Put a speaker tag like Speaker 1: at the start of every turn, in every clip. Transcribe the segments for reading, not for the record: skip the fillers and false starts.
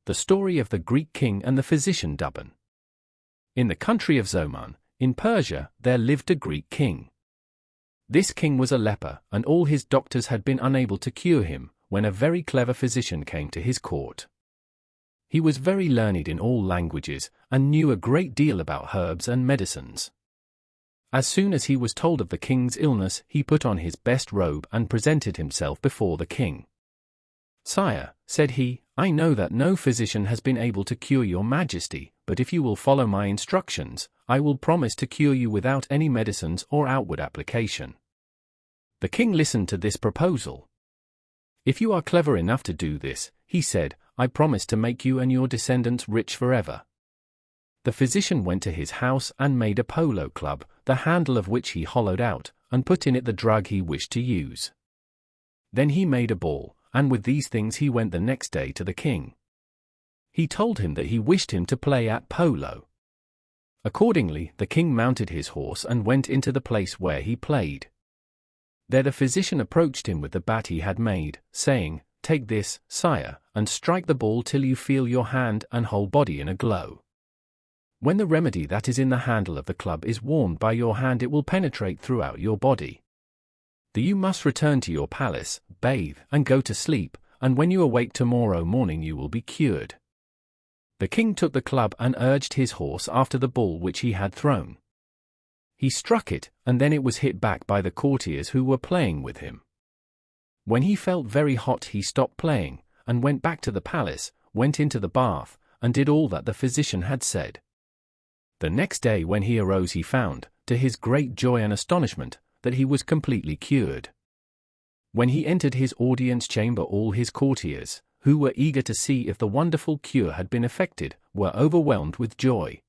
Speaker 1: The story of the Greek king and the physician Douban. In the country of Zoman, in Persia, there lived a Greek king. This king was a leper, and all his doctors had been unable to cure him, when a very clever physician came to his court. He was very learned in all languages, and knew a great deal about herbs and medicines. As soon as he was told of the king's illness, he put on his best robe and presented himself before the king. "Sire," said he, "I know that no physician has been able to cure your majesty, but if you will follow my instructions, I will promise to cure you without any medicines or outward application." The king listened to this proposal. "If you are clever enough to do this," he said, "I promise to make you and your descendants rich forever." The physician went to his house and made a polo club, the handle of which he hollowed out, and put in it the drug he wished to use. Then he made a ball, and with these things he went the next day to the king. He told him that he wished him to play at polo. Accordingly, the king mounted his horse and went into the place where he played. There the physician approached him with the bat he had made, saying, "Take this, sire, and strike the ball till you feel your hand and whole body in a glow. When the remedy that is in the handle of the club is warmed by your hand, it will penetrate throughout your body. Then you must return to your palace, bathe, and go to sleep, and when you awake tomorrow morning you will be cured." The king took the club and urged his horse after the ball which he had thrown. He struck it, and then it was hit back by the courtiers who were playing with him. When he felt very hot he stopped playing, and went back to the palace, went into the bath, and did all that the physician had said. The next day when he arose he found, to his great joy and astonishment, that he was completely cured. When he entered his audience chamber, all his courtiers, who were eager to see if the wonderful cure had been effected, were overwhelmed with joy.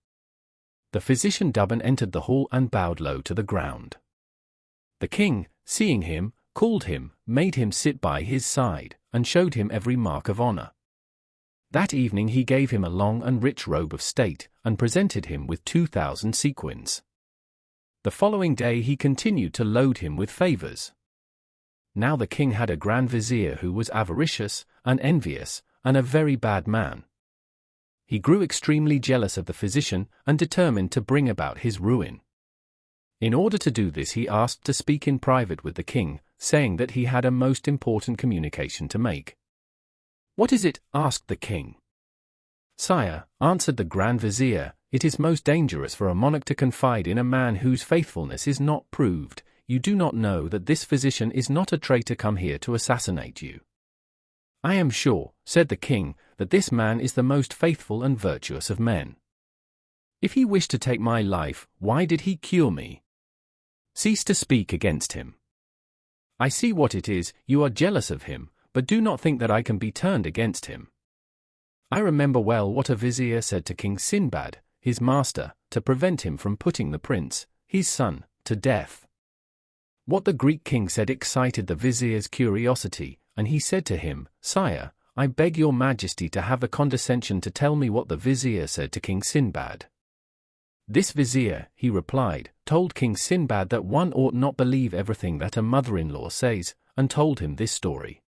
Speaker 1: The physician Douban entered the hall and bowed low to the ground. The king, seeing him, called him, made him sit by his side, and showed him every mark of honor. That evening he gave him a long and rich robe of state, and presented him with 2,000 sequins. The following day he continued to load him with favors. Now the king had a grand vizier who was avaricious, and envious, and a very bad man. He grew extremely jealous of the physician, and determined to bring about his ruin. In order to do this he asked to speak in private with the king, saying that he had a most important communication to make. "What is it?" asked the king. "Sire," answered the grand vizier, "it is most dangerous for a monarch to confide in a man whose faithfulness is not proved. You do not know that this physician is not a traitor come here to assassinate you." "I am sure," said the king, "that this man is the most faithful and virtuous of men. If he wished to take my life, why did he cure me? Cease to speak against him. I see what it is, you are jealous of him, but do not think that I can be turned against him. I remember well what a vizier said to King Sinbad, his master, to prevent him from putting the prince, his son, to death." What the Greek king said excited the vizier's curiosity, and he said to him, "Sire, I beg your majesty to have the condescension to tell me what the vizier said to King Sinbad." "This vizier," he replied, "told King Sinbad that one ought not believe everything that a mother-in-law says, and told him this story.